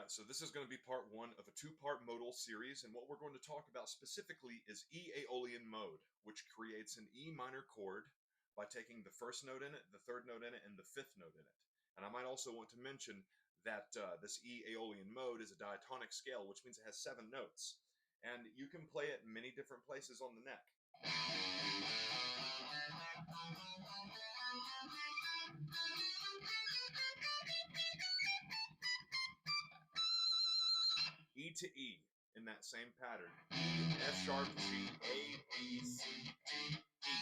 Alright, so this is going to be part one of a two-part modal series, and what we're going to talk about specifically is Aeolian mode, which creates an E minor chord by taking the first note in it, the third note in it, and the fifth note in it. And I might also want to mention that this Aeolian mode is a diatonic scale, which means it has 7 notes. And you can play it many different places on the neck. E to E in that same pattern. E, F sharp, G, A, B, C, D, E.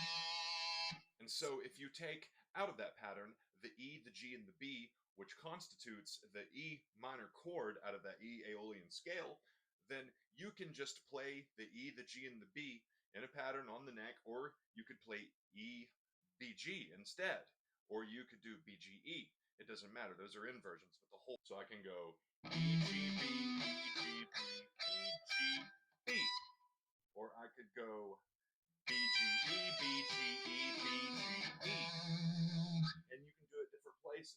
And so if you take out of that pattern the E, the G, and the B, which constitutes the E minor chord out of that E Aeolian scale, then you can just play the E, the G, and the B in a pattern on the neck, or you could play E, B, G instead, or you could do B, G, E. It doesn't matter. Those are inversions, but the whole. So I can go E, G, B, E, G, B, E, G, B. Or I could go B, G, E, B, G, E, B, G, E. And you can do it different places.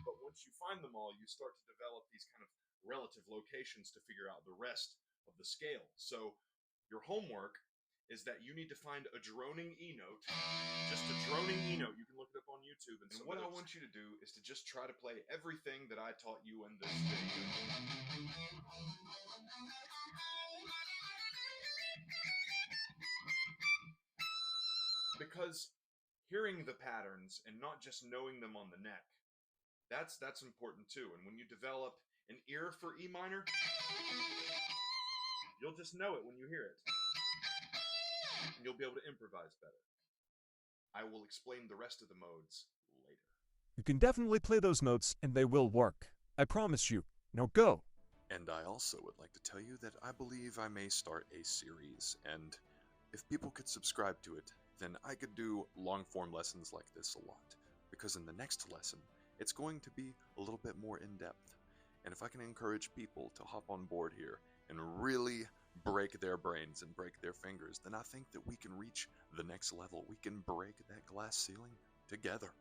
But once you find them all, you start to develop these kind of relative locations to figure out the rest of the scale. So your homework is that you need to find a droning E note, just a droning E note. You can look it up on YouTube. And what I want you to do is to just try to play everything that I taught you in this video. Because hearing the patterns and not just knowing them on the neck, that's important too. And when you develop an ear for E minor, you'll just know it when you hear it. And you'll be able to improvise better. I will explain the rest of the modes later. You can definitely play those notes and they will work. I promise you. Now go! And I also would like to tell you that I believe I may start a series, and if people could subscribe to it, then I could do long-form lessons like this a lot. Because in the next lesson, it's going to be a little bit more in-depth. And if I can encourage people to hop on board here and really break their brains and break their fingers, then I think that we can reach the next level. We can break that glass ceiling together.